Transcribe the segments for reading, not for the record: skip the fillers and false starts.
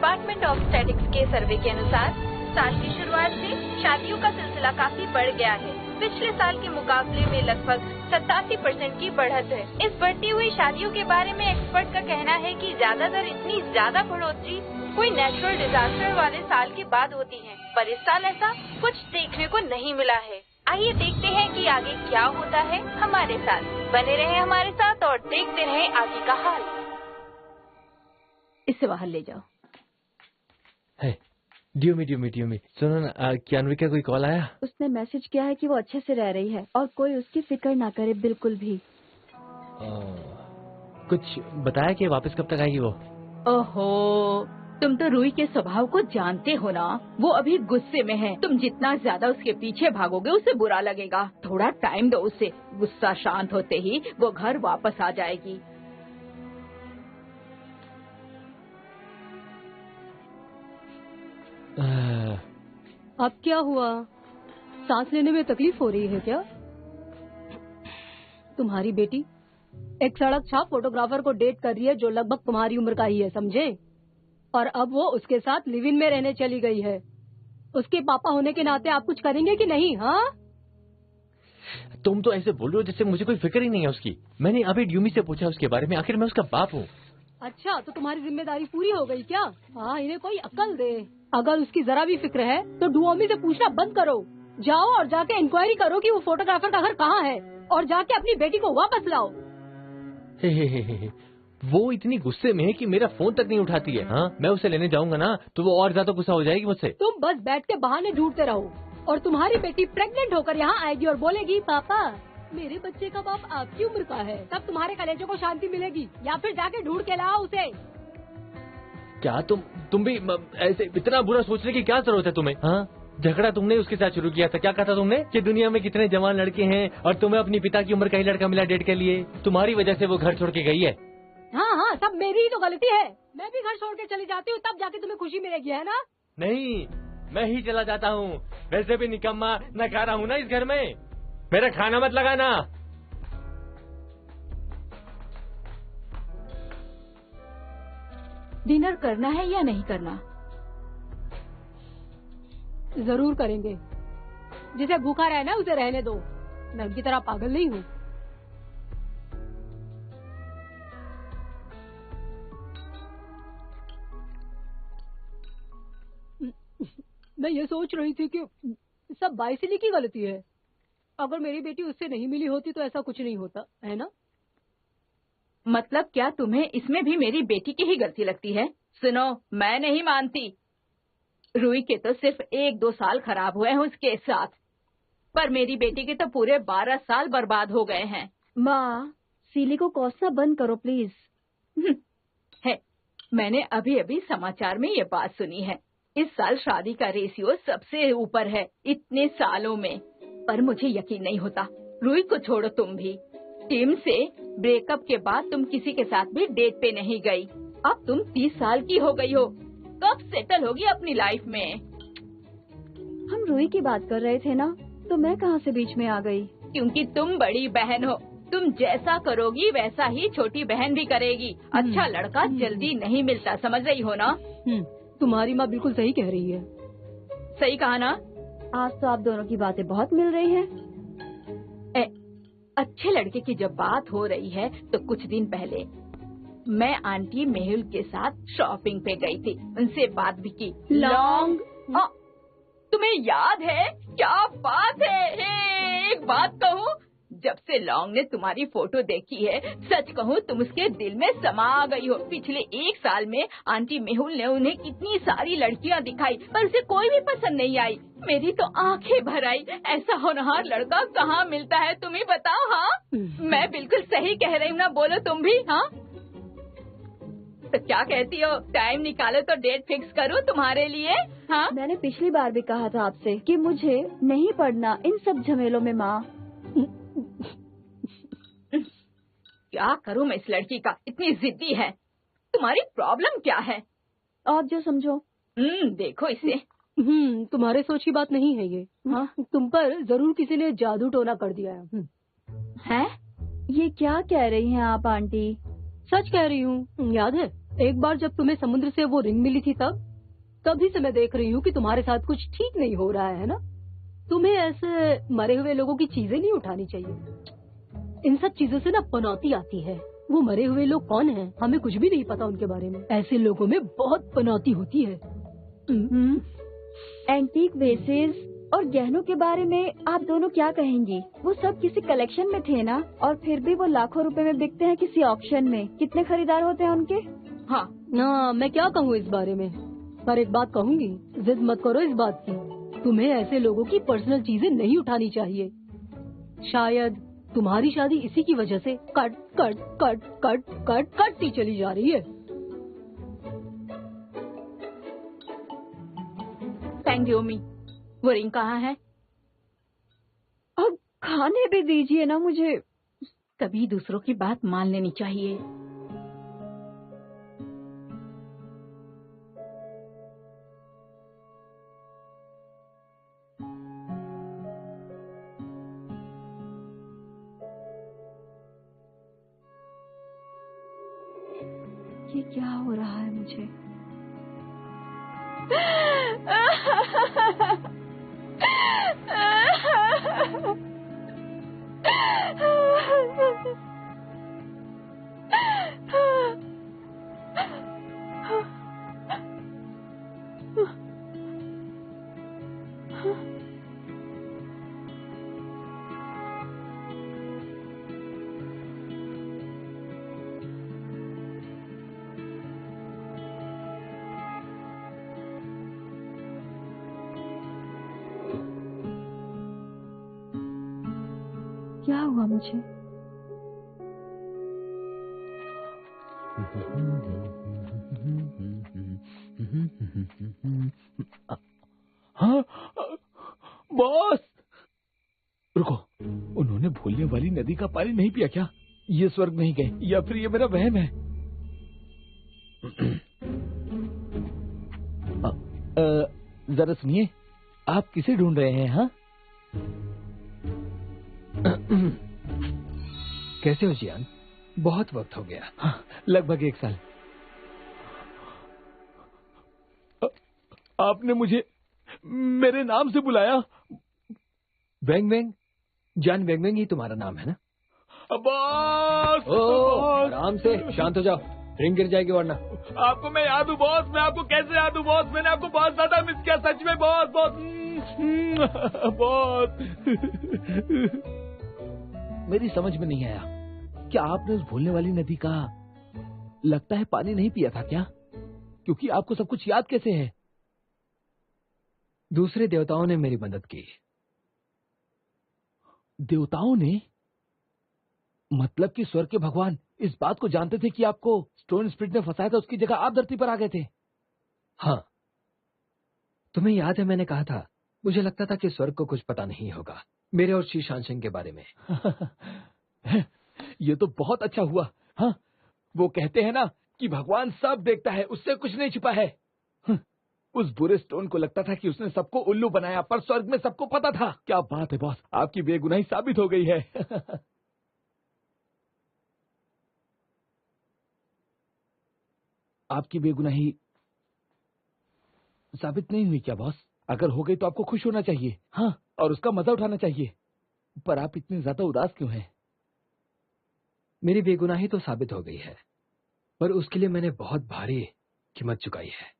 Department of statics के सर्वे के अनुसार साल की शुरुआत से शादियों का सिलसिला काफी बढ़ गया है। पिछले साल के मुकाबले में लगभग 87% की बढ़त है। इस बढ़ती हुई शादियों के बारे में एक्सपर्ट का कहना है कि ज्यादातर इतनी ज्यादा बढ़ोतरी कोई नेचुरल डिजास्टर वाले साल के बाद होती है, पर इस साल ऐसा कुछ देखने को नहीं मिला है। आइए देखते हैं कि आगे क्या होता है हमारे साथ। बने रहें हमारे साथ और देखते रहें आगे का हाल। इसे बाहर ले जाओ। है ड्यूमी सुनो ना, क्या अनविका कोई कॉल आया? उसने मैसेज किया है कि वो अच्छे से रह रही है और कोई उसकी फिक्र ना करे बिल्कुल भी। कुछ बताया कि वापस कब तक आएगी वो? ओहो, तुम तो रूही के स्वभाव को जानते हो ना। वो अभी गुस्से में है। तुम जितना ज्यादा उसके पीछे भागोगे उसे बुरा लगेगा। थोड़ा टाइम दो उसे। गुस्सा शांत होते ही वो घर वापस आ जाएगी। अब क्या हुआ? सांस लेने में तकलीफ हो रही है क्या? तुम्हारी बेटी एक सड़क छाप फोटोग्राफर को डेट कर रही है जो लगभग तुम्हारी उम्र का ही है, समझे? और अब वो उसके साथ लिव इन में रहने चली गई है। उसके पापा होने के नाते आप कुछ करेंगे कि नहीं? हाँ, तुम तो ऐसे बोल रहे हो जैसे मुझे कोई फिक्र ही नहीं है उसकी। मैंने अभी ड्यूमी से पूछा उसके बारे में, आखिर मैं उसका बाप हूँ। अच्छा, तो तुम्हारी जिम्मेदारी पूरी हो गई क्या? हाँ, इन्हें कोई अक्ल दे। अगर उसकी जरा भी फिक्र है तो डुओमी से पूछना बंद करो। जाओ और जाके इंक्वायरी करो कि वो फोटोग्राफर का घर कहाँ है और जाके अपनी बेटी को वापस लाओ। हे। वो इतनी गुस्से में है कि मेरा फोन तक नहीं उठाती है। हाँ, मैं उसे लेने जाऊंगा ना तो वो और ज्यादा गुस्सा हो जाएगी मुझसे। तुम बस बैठ के बहाने ढूंढते रहो और तुम्हारी बेटी प्रेग्नेंट होकर यहाँ आएगी और बोलेगी, पापा मेरे बच्चे का बाप आपकी उम्र का है। तब तुम्हारे कलेजों को शांति मिलेगी। या फिर जाके ढूंढ के लाओ उसे। क्या तुम भी ऐसे इतना बुरा सोचने की क्या जरूरत है तुम्हें? हाँ, झगड़ा तुमने उसके साथ शुरू किया था। क्या कहा था तुमने कि दुनिया में कितने जवान लड़के हैं और तुम्हें अपनी पिता की उम्र का ही लड़का मिला डेट के लिए। तुम्हारी वजह से वो घर छोड़ के गई है। हाँ, सब मेरी ही तो गलती है। मैं भी घर छोड़ के चली जाती हूँ, तब जाके तुम्हें खुशी मिलेगी, है ना? नहीं, मैं ही चला जाता हूँ। वैसे भी निकम्मा नकारा हूँ ना इस घर में। मेरा खाना मत लगाना। डिनर करना है या नहीं करना? जरूर करेंगे। जिसे भूखा रहना उसे रहने दो। मैं उनकी तरह पागल नहीं हूँ। मैं ये सोच रही थी कि सब बाइसिली की गलती है। अगर मेरी बेटी उससे नहीं मिली होती तो ऐसा कुछ नहीं होता, है ना? मतलब क्या तुम्हें इसमें भी मेरी बेटी की ही गलती लगती है? सुनो, मैं नहीं मानती। रूही के तो सिर्फ 1-2 साल खराब हुए हैं उसके साथ, पर मेरी बेटी के तो पूरे 12 साल बर्बाद हो गए हैं। माँ, सीली को कोसना बंद करो प्लीज। है, मैंने अभी अभी समाचार में ये बात सुनी है। इस साल शादी का रेशियो सबसे ऊपर है इतने सालों में, पर मुझे यकीन नहीं होता। रूही को छोड़ो, तुम भी। टीम से ब्रेकअप के बाद तुम किसी के साथ भी डेट पे नहीं गई। अब तुम 30 साल की हो गई हो। कब सेटल होगी अपनी लाइफ में? हम रूही की बात कर रहे थे ना, तो मैं कहाँ से बीच में आ गई? क्योंकि तुम बड़ी बहन हो। तुम जैसा करोगी वैसा ही छोटी बहन भी करेगी। अच्छा लड़का जल्दी नहीं मिलता, समझ रही हो ना? तुम्हारी माँ बिल्कुल सही कह रही है। सही कहा ना? आज तो आप दोनों की बातें बहुत मिल रही हैं। अच्छे लड़के की जब बात हो रही है तो कुछ दिन पहले मैं आंटी मेहुल के साथ शॉपिंग पे गई थी। उनसे बात भी की। लॉन्ग तुम्हें याद है? क्या बात है। एक बात कहूँ, जब से लॉन्ग ने तुम्हारी फोटो देखी है, सच कहूँ तुम उसके दिल में समा गई हो। पिछले 1 साल में आंटी मेहुल ने उन्हें कितनी सारी लड़कियाँ दिखाई, पर उसे कोई भी पसंद नहीं आई। मेरी तो आंखें भर आई। ऐसा होनहार लड़का कहाँ मिलता है, तुम ही बताओ। हाँ, मैं बिल्कुल सही कह रही हूँ ना? बोलो तुम भी। हाँ, तो क्या कहती हो? टाइम निकालो तो डेट फिक्स करूँ तुम्हारे लिए। हाँ, मैंने पिछली बार भी कहा था आपसे कि मुझे नहीं पड़ना इन सब झमेलों में। माँ, क्या करूँ मैं इस लड़की का? इतनी जिद्दी है। तुम्हारी प्रॉब्लम क्या है? आप जो समझो। देखो इसे। तुम्हारे सोच की बात नहीं है ये। हाँ, तुम पर जरूर किसी ने जादू टोना कर दिया है। हैं? ये क्या कह रही हैं आप आंटी? सच कह रही हूँ, याद है एक बार जब तुम्हें समुद्र से वो रिंग मिली थी तभी से मैं देख रही हूँ कि तुम्हारे साथ कुछ ठीक नहीं हो रहा है ना। तुम्हें ऐसे मरे हुए लोगों की चीजें नहीं उठानी चाहिए। इन सब चीजों से ना पनौती आती है। वो मरे हुए लोग कौन हैं? हमें कुछ भी नहीं पता उनके बारे में। ऐसे लोगों में बहुत पनौती होती है। एंटीक वेसेस और गहनों के बारे में आप दोनों क्या कहेंगी? वो सब किसी कलेक्शन में थे ना, और फिर भी वो लाखों रुपए में बिकते हैं किसी ऑक्शन में। कितने खरीदार होते हैं उनके? हाँ ना, मैं क्या कहूँ इस बारे में, पर एक बात कहूँगी, जिद मत करो इस बात की। तुम्हें ऐसे लोगों की पर्सनल चीजें नहीं उठानी चाहिए। शायद तुम्हारी शादी इसी की वजह से cut cut cut cut cut कटती चली जा रही है। थैंक यू मी। वो रिंग कहाँ है? अब खाने भी दीजिए ना मुझे। कभी दूसरों की बात मान लेनी चाहिए। ये क्या हो रहा है मुझे? क्या हुआ मुझे? हाँ बॉस, रुको, उन्होंने भूलने वाली नदी का पानी नहीं पिया क्या? ये स्वर्ग नहीं गए या फिर ये मेरा वहम है? जरा सुनिए, आप किसे ढूंढ रहे हैं? हाँ, कैसे हो जियान? बहुत वक्त हो गया। हाँ, लगभग 1 साल। आपने मुझे मेरे नाम से बुलाया? वेंग वेंग, जान वेंग वेंग ही तुम्हारा नाम है ना? बॉस, आराम से, शांत हो जाओ, रिंग गिर जाएगी वरना। आपको मैं याद हूँ बॉस, मैं आपको कैसे याद हूँ बॉस? मैंने आपको बहुत ज्यादा मिस किया सच में बॉस। बॉस मेरी समझ में नहीं आया, क्या आपने उस भूलने वाली नदी का लगता है पानी नहीं पिया था क्या? क्योंकि आपको सब कुछ याद कैसे है? दूसरे देवताओं ने मेरी मदद की। देवताओं ने? मतलब कि स्वर्ग के भगवान इस बात को जानते थे कि आपको स्टोन स्पिरिट ने फंसाया था, उसकी जगह आप धरती पर आ गए थे? हाँ, तुम्हें याद है मैंने कहा था मुझे लगता था कि स्वर्ग को कुछ पता नहीं होगा मेरे और शीशान सिंह के बारे में। ये तो बहुत अच्छा हुआ। हाँ, वो कहते हैं ना कि भगवान सब देखता है, उससे कुछ नहीं छिपा है। उस बुरे स्टोन को लगता था कि उसने सबको उल्लू बनाया, पर स्वर्ग में सबको पता था। क्या बात है बॉस, आपकी बेगुनाही साबित हो गई है। आपकी बेगुनाही साबित नहीं हुई क्या बॉस? अगर हो गई तो आपको खुश होना चाहिए, हाँ, और उसका मजा उठाना चाहिए। पर आप इतने ज्यादा उदास क्यों हैं? मेरी बेगुनाही तो साबित हो गई है, पर उसके लिए मैंने बहुत भारी कीमत चुकाई है।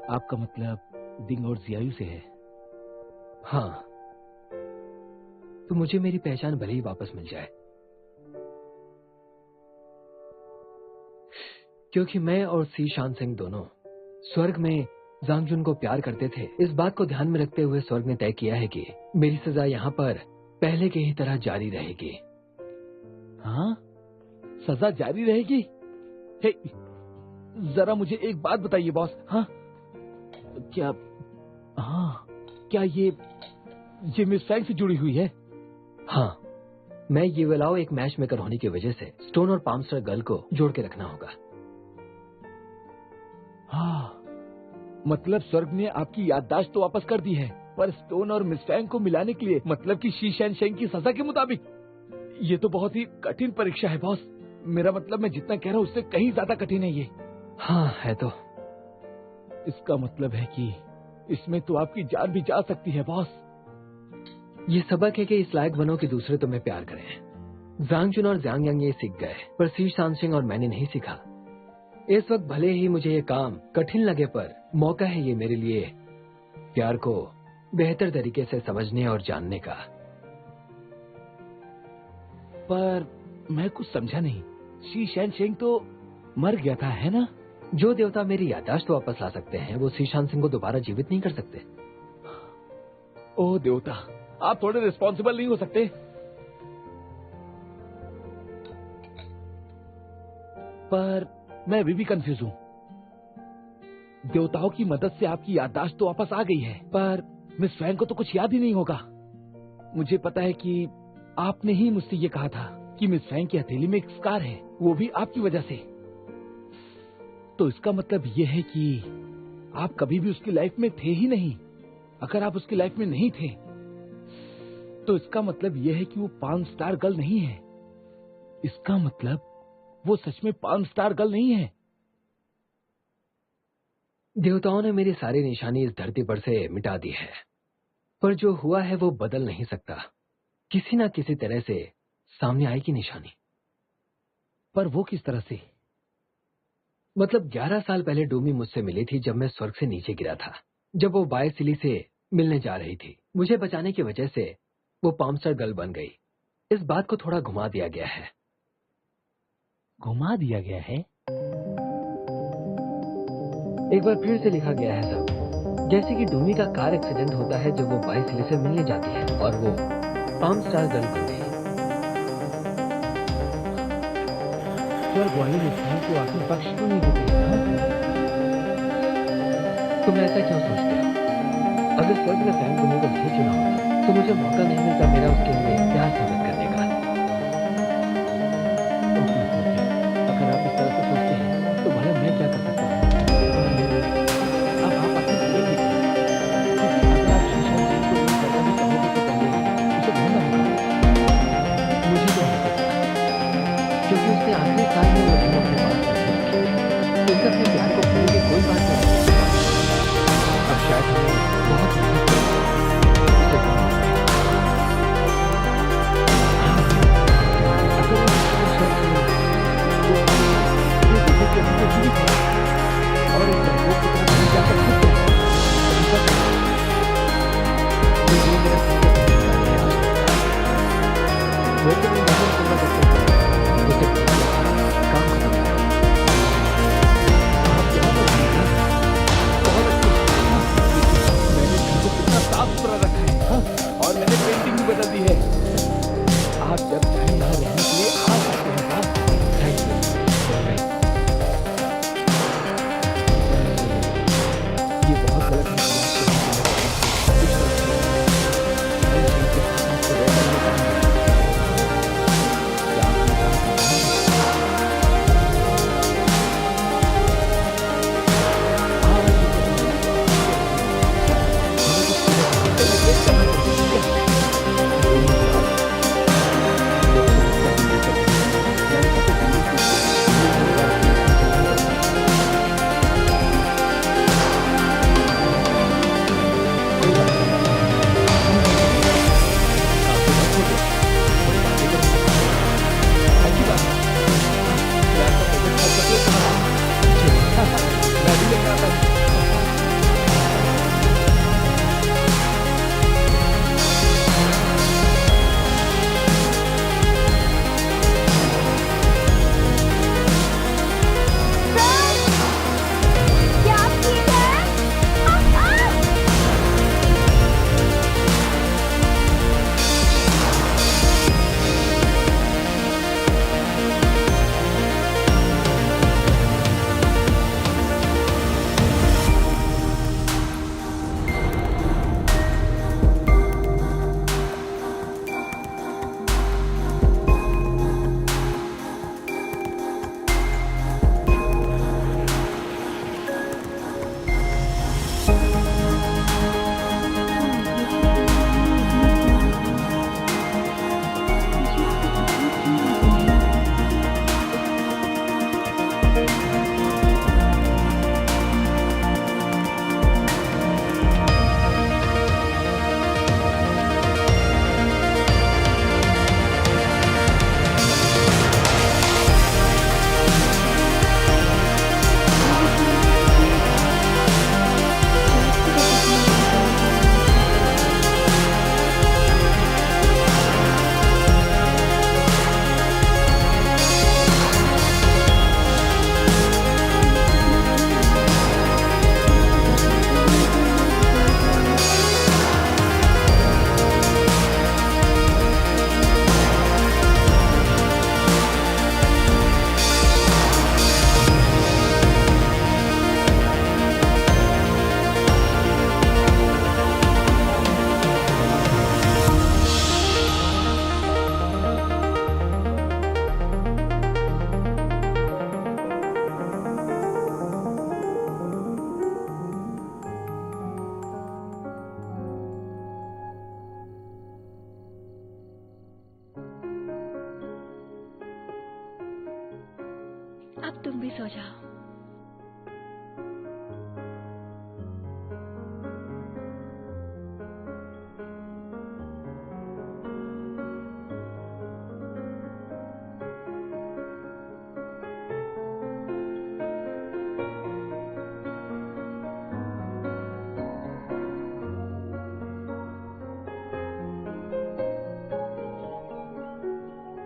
आपका मतलब दिंग और जियायु से है? हाँ, तो मुझे मेरी पहचान भले ही वापस मिल जाए, क्योंकि मैं और शीशान सिंह दोनों स्वर्ग में जांगजुन को प्यार करते थे। इस बात को ध्यान में रखते हुए स्वर्ग ने तय किया है कि मेरी सजा यहाँ पर पहले की ही तरह जारी रहेगी। हाँ, सजा जारी रहेगी? हे, जरा मुझे एक बात बताइए बॉस। हाँ, क्या ये मिस फैंग से जुड़ी हुई है? हाँ, मैं ये वेलाओ एक मैच मेकर होने की वजह से स्टोन और पामस्टर गर्ल को जोड़ के रखना होगा। हाँ, मतलब स्वर्ग ने आपकी याददाश्त तो वापस कर दी है, पर स्टोन और मिस फैंग को मिलाने के लिए, मतलब कि शी शैन शेंग की सजा के मुताबिक ये तो बहुत ही कठिन परीक्षा है बॉस। मेरा मतलब मैं जितना कह रहा हूँ उससे कहीं ज्यादा कठिन है ये। हाँ है तो। इसका मतलब है कि इसमें तो आपकी जान भी जा सकती है बॉस। ये सबक है कि इस लायक बनो कि दूसरे तुम्हें प्यार करें। जांगचुन और जांग यांग ये सीख गए, पर सी शानसिंग और मैंने नहीं सीखा। इस वक्त भले ही मुझे ये काम कठिन लगे, पर मौका है ये मेरे लिए प्यार को बेहतर तरीके से समझने और जानने का। पर मैं कुछ समझा नहीं। शी शैनशेंग तो मर गया था, है ना? जो देवता मेरी याददाश्त वापस ला सकते हैं, वो सी शानसिंग को दोबारा जीवित नहीं कर सकते। ओह देवता, आप थोड़े रिस्पॉन्सिबल नहीं हो सकते? पर मैं अभी भी कंफ्यूज हूँ। देवताओं की मदद से आपकी याददाश्त तो वापस आ गई है, पर मिस फैंग को तो कुछ याद ही नहीं होगा। मुझे पता है कि आपने ही मुझसे ये कहा था कि मिस फैंग की हथेली में एक स्कार है, वो भी आपकी वजह से। तो इसका मतलब ये है कि आप कभी भी उसकी लाइफ में थे ही नहीं। अगर आप उसकी लाइफ में नहीं थे तो इसका मतलब ये है कि वो 5 स्टार गर्ल नहीं है। इसका मतलब वो सच में 5 स्टार गर्ल नहीं है। देवताओं ने मेरी सारी निशानी इस धरती पर से मिटा दी है, पर जो हुआ है वो बदल नहीं सकता। किसी ना किसी तरह से सामने आएगी निशानी। पर वो किस तरह से? मतलब 11 साल पहले डोमी मुझसे मिली थी जब मैं स्वर्ग से नीचे गिरा था, जब वो बायसिली से मिलने जा रही थी। मुझे बचाने की वजह से वो 5 स्टार गर्ल बन गई। इस बात को थोड़ा घुमा दिया गया है। घुमा दिया गया है? एक बार फिर से लिखा गया है सब, जैसे कि डोमी का कार एक्सीडेंट होता है जब वो बायसिली से मिलने जाती है और वो 5 स्टार गर्ल बन गई। स्वर्ग वाले मिसाइल को आखिर पक्ष क्यों नहीं देते? तुम ऐसा क्यों सोचते हो? अगर स्वर्ग ने फैन बनने को नहीं चुना होता तो मुझे मौका नहीं मिलता मेरा उसके लिए प्यार साबित करने का। अगर आप इस तरह से सोचते हैं तो भला मैं क्या कर सकता हूँ? अब आप अपनी जरूरत नहीं करें, क्योंकि अगर आप शीशा को नहीं करना भी चाहोगे तो पहले उसे ढूंढना होगा। मुझे तो नहीं पता, क्योंकि उसने आखिरी साल में वो दिन अपने पास रखी। उसने अपने प्यार को भूलने की कोई बात नहीं की। अब शायद हमें बहुत मेहनत करनी है। उसे ढूंढना है।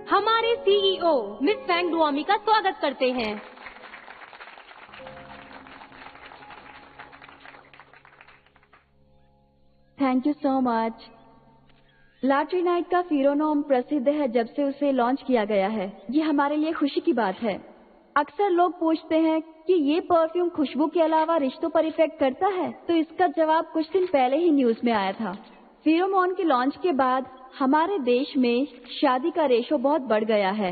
हमारे सीईओ मिस फैंग डुओमी का स्वागत करते हैं। Thank you so much. Lottery night का फिरोनोम प्रसिद्ध है जब से उसे लॉन्च किया गया है। ये हमारे लिए खुशी की बात है। अक्सर लोग पूछते हैं कि ये परफ्यूम खुशबू के अलावा रिश्तों पर इफेक्ट करता है, तो इसका जवाब कुछ दिन पहले ही न्यूज में आया था। फिरोमोन के लॉन्च के बाद हमारे देश में शादी का रेशो बहुत बढ़ गया है।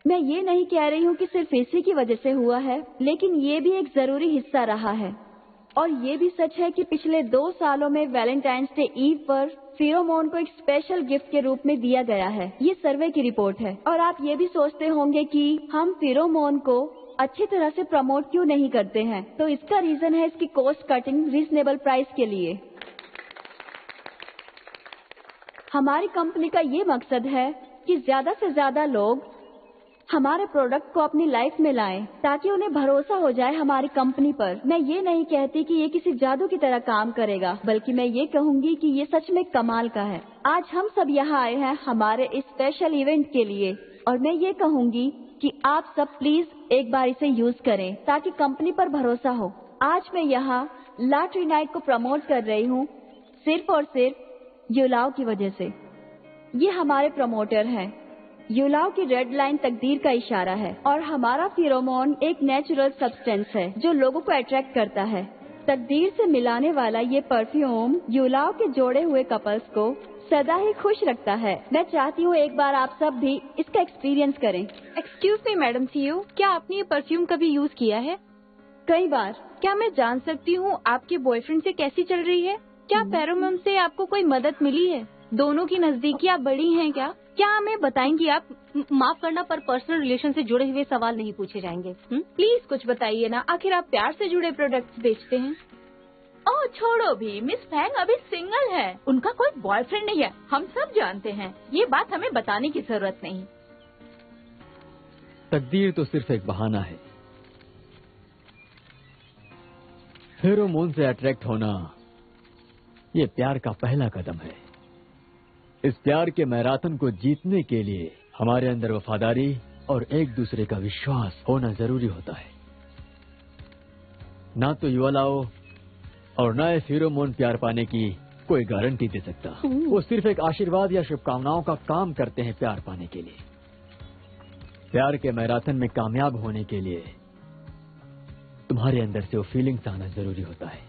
मैं ये नहीं कह रही हूँ कि सिर्फ इसी की वजह से हुआ है, लेकिन ये भी एक जरूरी हिस्सा रहा है। और ये भी सच है कि पिछले 2 सालों में वैलेंटाइंस डे ईव पर फिरोमोन को एक स्पेशल गिफ्ट के रूप में दिया गया है। ये सर्वे की रिपोर्ट है। और आप ये भी सोचते होंगे कि हम फिरोमोन को अच्छी तरह से प्रमोट क्यों नहीं करते हैं, तो इसका रीजन है इसकी कॉस्ट कटिंग रीजनेबल प्राइस के लिए। हमारी कंपनी का ये मकसद है कि ज्यादा से ज्यादा लोग हमारे प्रोडक्ट को अपनी लाइफ में लाएं, ताकि उन्हें भरोसा हो जाए हमारी कंपनी पर। मैं ये नहीं कहती कि ये किसी जादू की तरह काम करेगा, बल्कि मैं ये कहूंगी कि ये सच में कमाल का है। आज हम सब यहाँ आए हैं हमारे इस स्पेशल इवेंट के लिए, और मैं ये कहूंगी कि आप सब प्लीज एक बार इसे यूज करें ताकि कंपनी पर भरोसा हो। आज मैं यहाँ लॉटरी नाइट को प्रमोट कर रही हूँ सिर्फ और सिर्फ युलाओ की वजह से। ये हमारे प्रमोटर हैं। युलाओ की रेड लाइन तकदीर का इशारा है, और हमारा फिरोमोन एक नेचुरल सब्सटेंस है जो लोगों को अट्रैक्ट करता है। तकदीर से मिलाने वाला ये परफ्यूम युलाओ के जोड़े हुए कपल्स को सदा ही खुश रखता है। मैं चाहती हूँ एक बार आप सब भी इसका एक्सपीरियंस करें। एक्सक्यूज मी मैडम सीईओ, क्या आपने ये परफ्यूम कभी यूज किया है? कई बार। क्या मैं जान सकती हूँ आपके बॉयफ्रेंड से कैसी चल रही है? क्या फेरोमोन से आपको कोई मदद मिली है? दोनों की नजदीकियाँ बढ़ी हैं क्या? क्या हमें बताएंगी आप? माफ करना, पर पर्सनल रिलेशन से जुड़े हुए सवाल नहीं पूछे जाएंगे। प्लीज कुछ बताइए ना, आखिर आप प्यार से जुड़े प्रोडक्ट्स बेचते हैं। ओह छोड़ो भी, मिस फैंग अभी सिंगल है, उनका कोई बॉयफ्रेंड नहीं है। हम सब जानते हैं, ये बात हमें बताने की जरूरत नहीं। तकदीर तो सिर्फ एक बहाना है। फेरोमोन से अट्रैक्ट होना ये प्यार का पहला कदम है। इस प्यार के मैराथन को जीतने के लिए हमारे अंदर वफादारी और एक दूसरे का विश्वास होना जरूरी होता है। ना तो युवालाओ और ना फेरोमोन प्यार पाने की कोई गारंटी दे सकता। वो सिर्फ एक आशीर्वाद या शुभकामनाओं का काम करते हैं प्यार पाने के लिए। प्यार के मैराथन में कामयाब होने के लिए तुम्हारे अंदर से वो फीलिंग्स आना जरूरी होता है।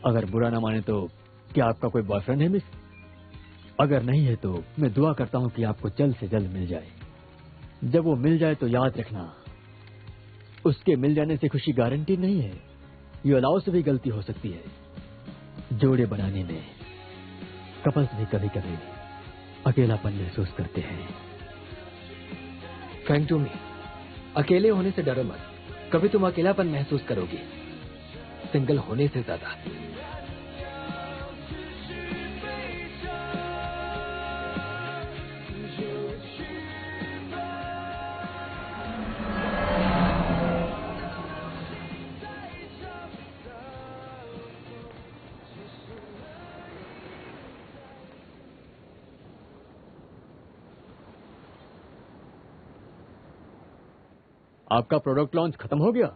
अगर बुरा ना माने तो क्या आपका कोई बॉयफ्रेंड है मिस? अगर नहीं है तो मैं दुआ करता हूं कि आपको जल्द से जल्द मिल जाए। जब वो मिल जाए तो याद रखना, उसके मिल जाने से खुशी गारंटी नहीं है। युवाओं से भी गलती हो सकती है। जोड़े बनाने में कपल्स भी कभी कभी अकेलापन महसूस करते हैं। फ्रैंक टू मी, अकेले होने से डरो मत, कभी तुम अकेलापन महसूस करोगी, सिंगल होने से ज्यादा। आपका प्रोडक्ट लॉन्च खत्म हो गया?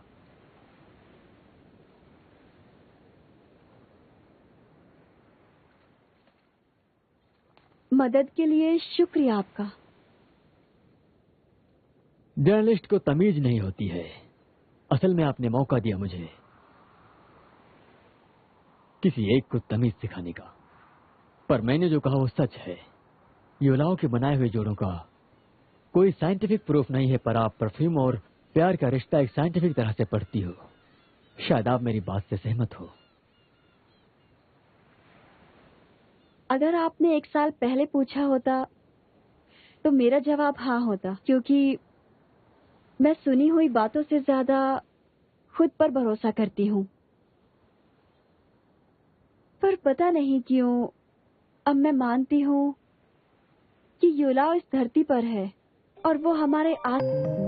मदद के लिए शुक्रिया आपका। जर्नलिस्ट को तमीज नहीं होती है। असल में आपने मौका दिया मुझे किसी एक को तमीज सिखाने का, पर मैंने जो कहा वो सच है। युवाओं के बनाए हुए जोड़ों का कोई साइंटिफिक प्रूफ नहीं है, पर आप परफ्यूम और प्यार का रिश्ता एक साइंटिफिक तरह से पढ़ती हो। शायद आप मेरी बात से सहमत हो। अगर आपने 1 साल पहले पूछा होता तो मेरा जवाब हाँ होता, क्योंकि मैं सुनी हुई बातों से ज्यादा खुद पर भरोसा करती हूँ। पर पता नहीं क्यों अब मैं मानती हूँ कि युलाओ इस धरती पर है और वो हमारे आस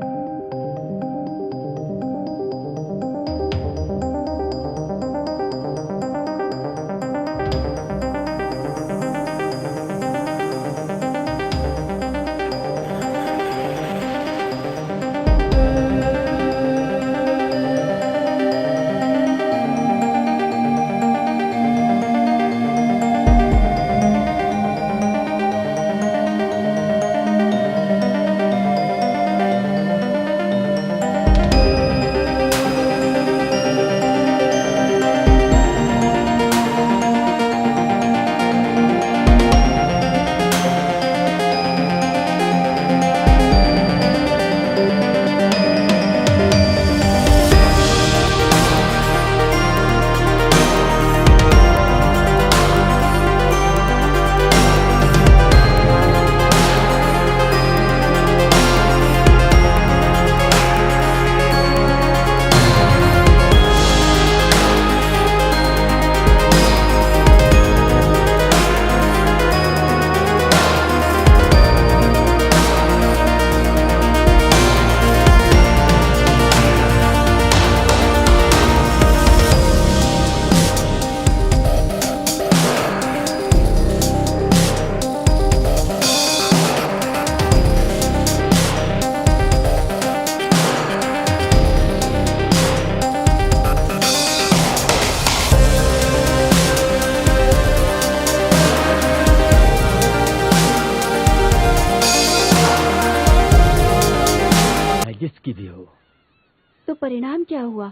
परिणाम क्या हुआ?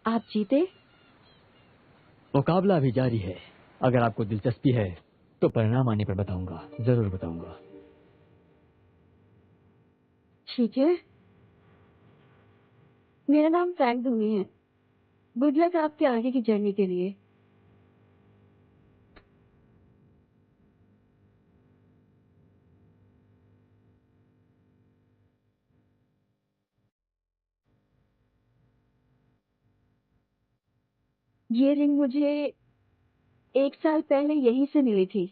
आप जीते? मुकाबला अभी जारी है। अगर आपको दिलचस्पी है तो परिणाम आने पर बताऊंगा, जरूर बताऊंगा। ठीक है। मेरा नाम फ्रैंक धोनी है। गुड लक आपके आगे की जर्नी के लिए। ये रिंग मुझे 1 साल पहले यहीं से मिली थी।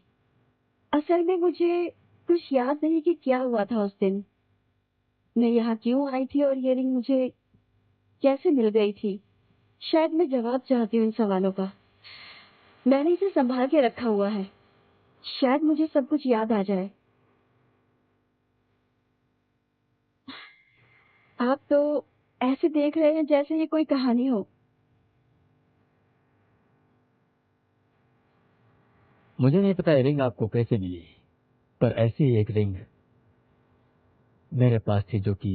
असल में मुझे कुछ याद नहीं कि क्या हुआ था उस दिन। मैं यहाँ क्यों आई थी और ये रिंग मुझे कैसे मिल गई थी। शायद मैं जवाब चाहती हूँ इन सवालों का। मैंने इसे संभाल के रखा हुआ है। शायद मुझे सब कुछ याद आ जाए। आप तो ऐसे देख रहे हैं जैसे ये कोई कहानी हो। मुझे नहीं पता ये रिंग आपको कैसे मिली, पर ऐसी ही एक रिंग मेरे पास थी जो कि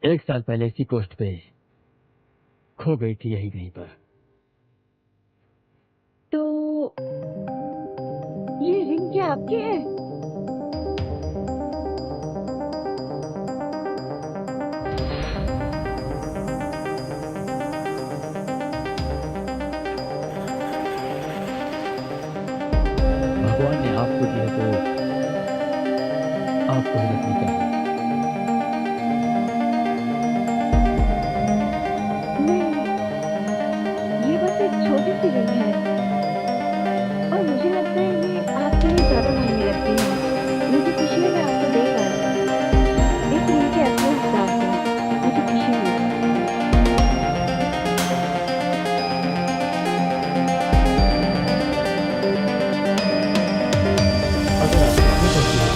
1 साल पहले इसी कोस्ट पे खो गई थी, यही कहीं पर। तो ये रिंग क्या आपकी है? भगवान ने आपको दिया तो आपको ही रखनी चाहिए। नहीं, ये बस एक छोटी सी रिंग है और मुझे लगता है ये आपके लिए ज्यादा मायने रखती है। मुझे खुशी है मैं आपको दे पाई। इस रिंग के असली हिसाब से मुझे खुशी हुई। अगर आप अपनी तरफ से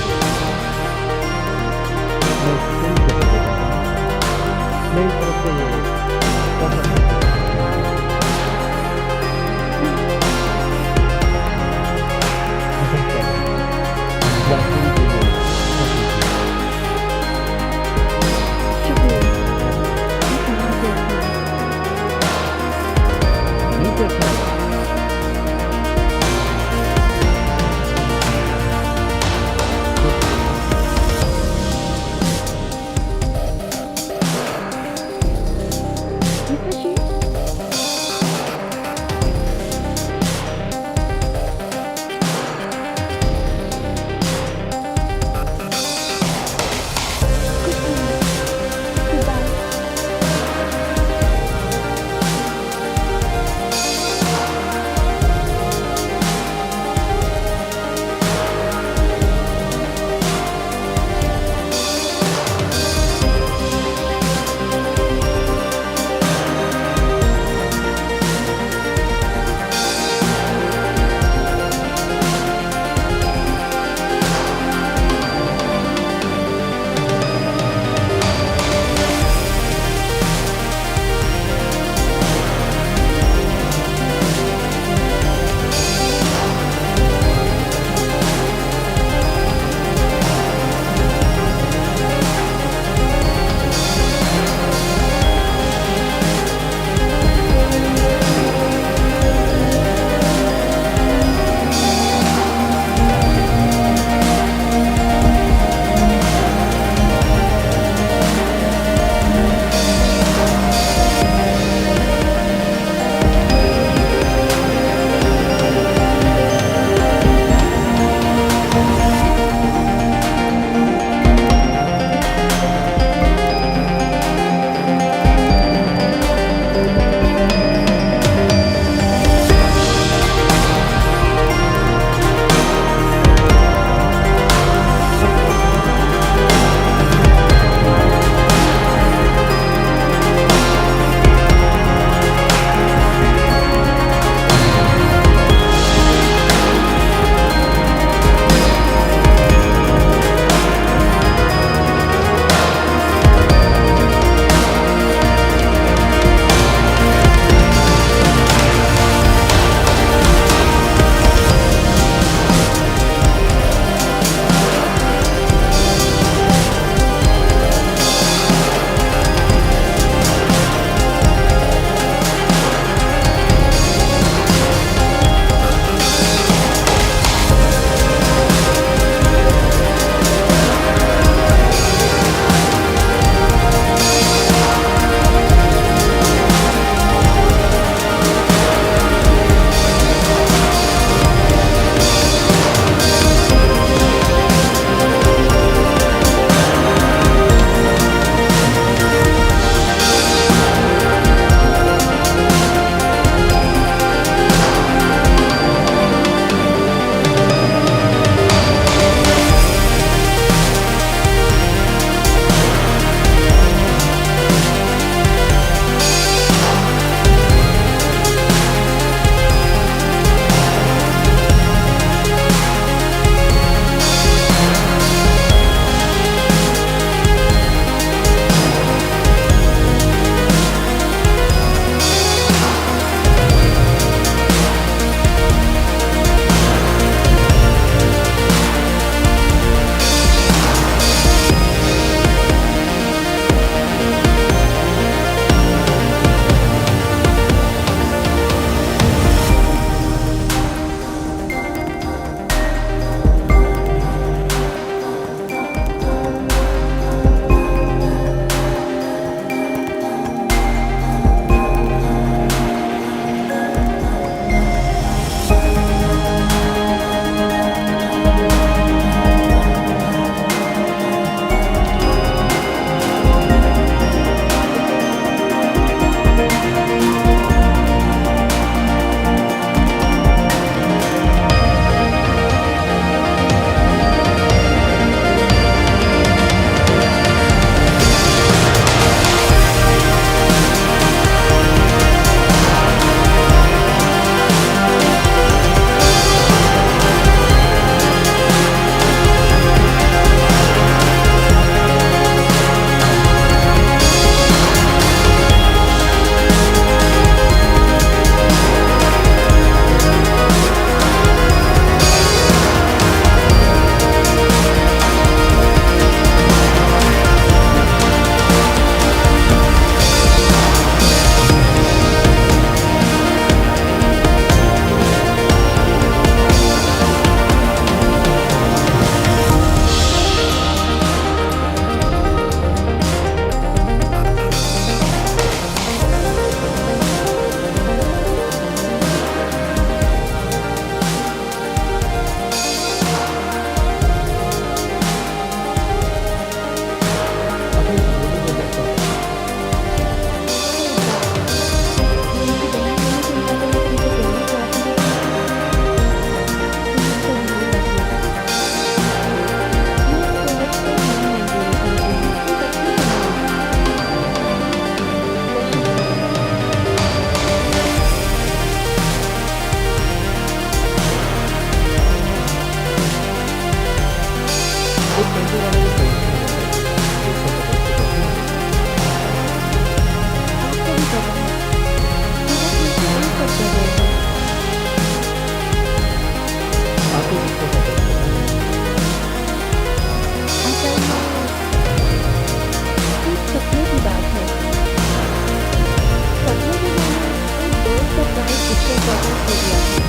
हो गया था।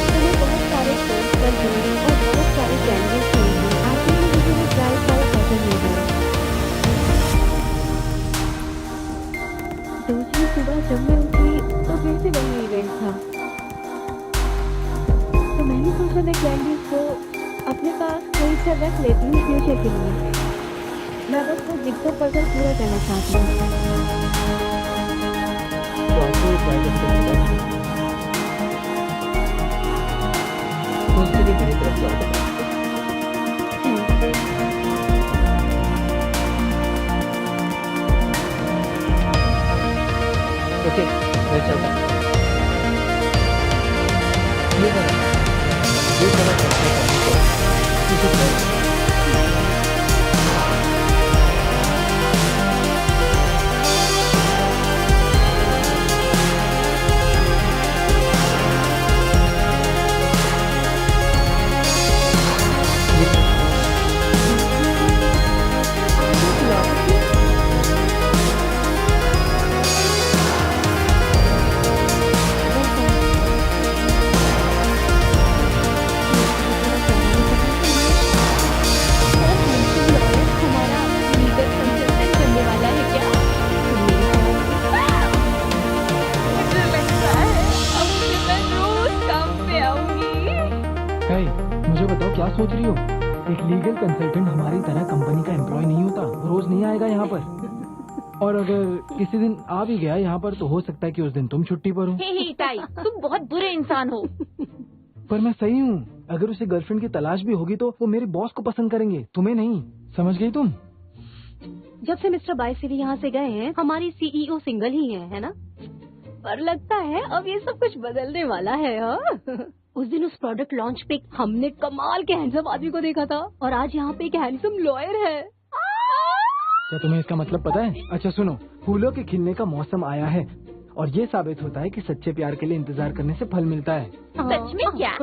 तुम्हें बहुत सारे कोर्स कर दिए और बहुत सारे चैलेंजेस चाहिए, आखिर में मुझे वो प्राइस वाला पैटर्न मिल गया। दूसरी सुबह जब मैं उठी तो फिर से वही इवेंट था, तो मैंने सोचा मैं कैंडीज को अपने पास कोई सा रख लेती हूँ फ्यूचर के लिए। मैं बस वो जिक्सो पजल पूरा करना चाहती हूँ। तो आपको ये ट्राई करके देखना है। तो उसके लिए मेरी तरफ से ऑर्डर है। ओके, मैं चलता हूँ। ये मेरा हमारा लीगल कंसल्टेंट बनने वाला है क्या? मुझे लगता है अब से मैं रोज काम पे आऊंगी। मुझे बताओ क्या सोच रही हो? एक लीगल कंसल्टेंट हमारी तरह कंपनी का एम्प्लॉय नहीं होता, रोज नहीं आएगा यहाँ पर। और अगर किसी दिन आ भी गया यहाँ पर तो हो सकता है कि उस दिन तुम छुट्टी पर हो। हे ताई, तुम बहुत बुरे इंसान हो। पर मैं सही हूँ, अगर उसे गर्लफ्रेंड की तलाश भी होगी तो वो मेरे बॉस को पसंद करेंगे, तुम्हें नहीं। समझ गई तुम? जब से मिस्टर बायसिरी यहाँ से गए हैं हमारी सीईओ सिंगल ही है ना? पर लगता है अब ये सब कुछ बदलने वाला है। हाँ? उस दिन उस प्रोडक्ट लॉन्च पे हमने कमाल के हैंडसम आदमी को देखा था और आज यहाँ पे एक हैंडसम लॉयर है। क्या तुम्हें इसका मतलब पता है? अच्छा सुनो, फूलों के खिलने का मौसम आया है और ये साबित होता है कि सच्चे प्यार के लिए इंतजार करने से फल मिलता है। सच में क्या?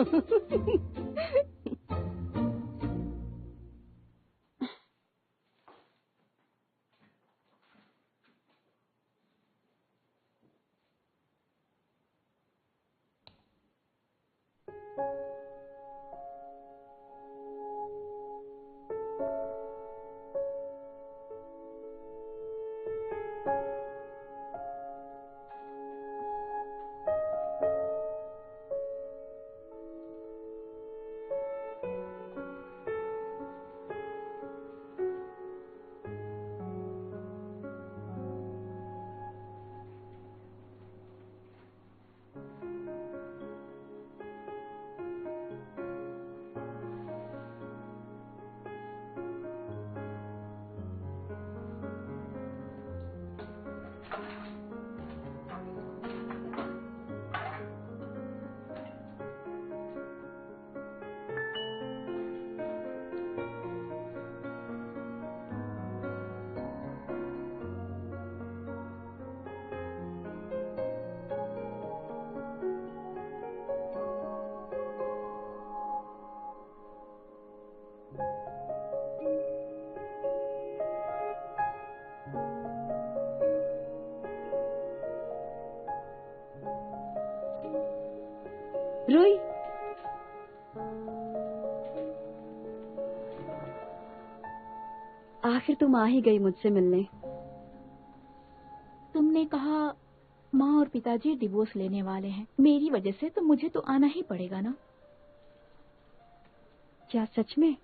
रुई, आखिर तुम आ ही गई मुझसे मिलने। तुमने कहा माँ और पिताजी डिवोर्स लेने वाले हैं, मेरी वजह से तो मुझे तो आना ही पड़ेगा ना। क्या सच में?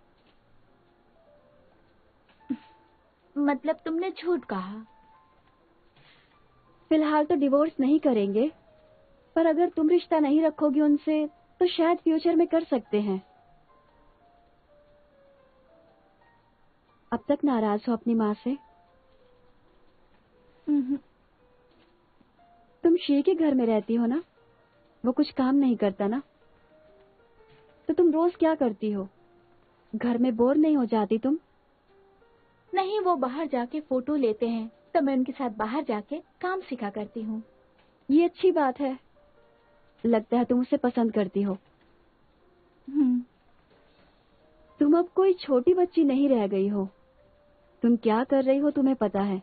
मतलब तुमने झूठ कहा। फिलहाल तो डिवोर्स नहीं करेंगे, पर अगर तुम रिश्ता नहीं रखोगी उनसे तो शायद फ्यूचर में कर सकते हैं। अब तक नाराज हो अपनी माँ से? तुम शी के घर में रहती हो ना, वो कुछ काम नहीं करता ना, तो तुम रोज क्या करती हो? घर में बोर नहीं हो जाती तुम? नहीं, वो बाहर जाके फोटो लेते हैं तो मैं उनके साथ बाहर जाके काम सीखा करती हूँ। ये अच्छी बात है, लगता है तुम उसे पसंद करती हो। तुम अब कोई छोटी बच्ची नहीं रह गई हो, तुम क्या कर रही हो तुम्हें पता है।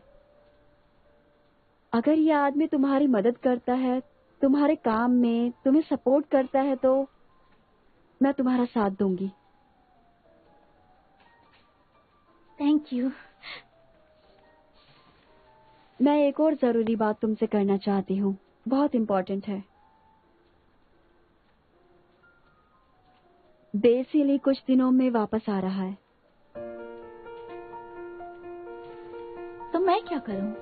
अगर यह आदमी तुम्हारी मदद करता है तुम्हारे काम में तुम्हें सपोर्ट करता है तो मैं तुम्हारा साथ दूंगी। Thank you. मैं एक और जरूरी बात तुमसे करना चाहती हूँ, बहुत इम्पोर्टेंट है। बेसिली कुछ दिनों में वापस आ रहा है। तो मैं क्या करूं?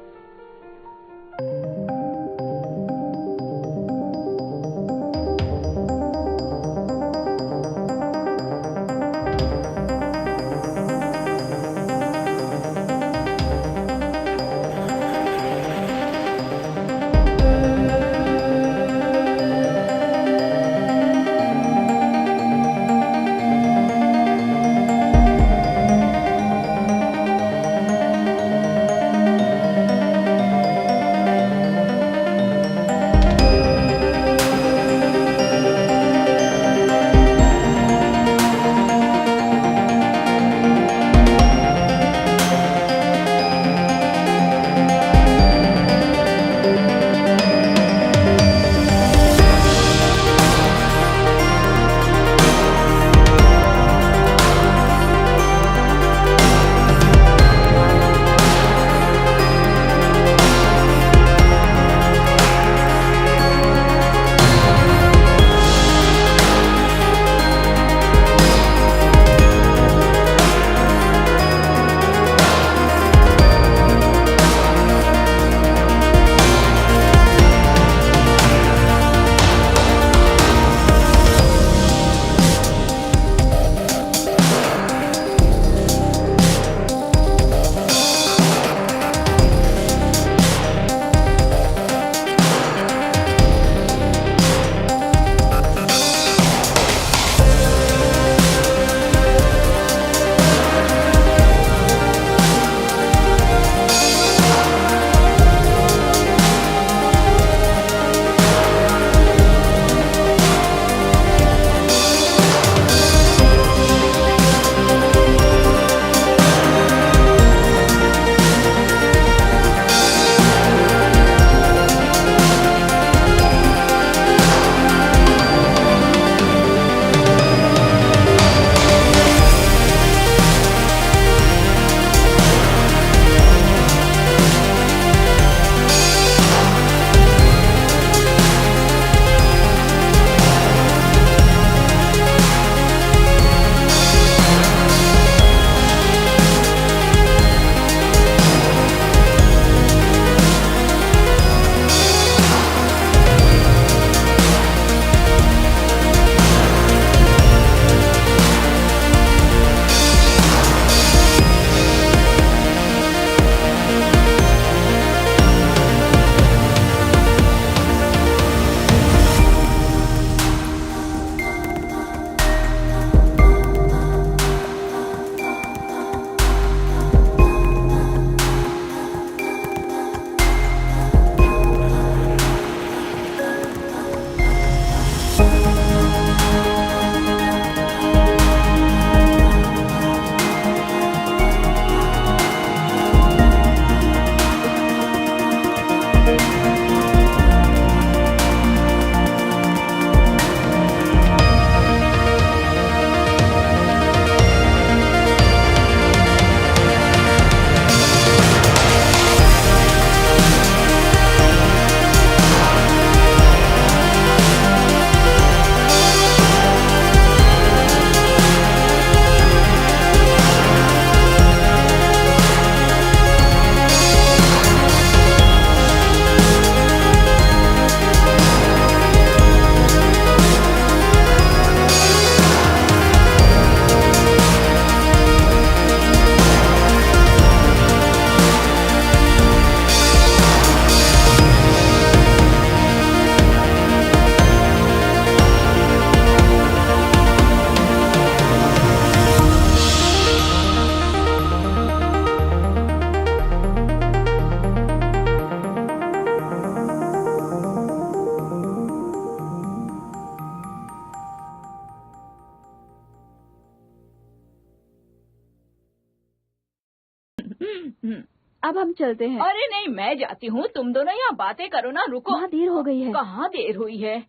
अब हम चलते हैं। अरे नहीं, मैं जाती हूँ, तुम दोनों यहाँ बातें करो ना, रुको। वहाँ देर हो गई है। कहाँ देर हुई है?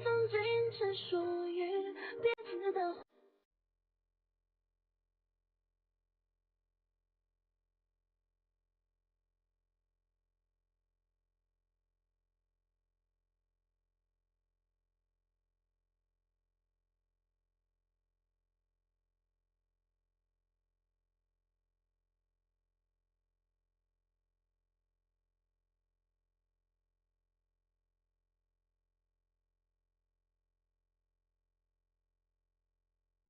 曾经只说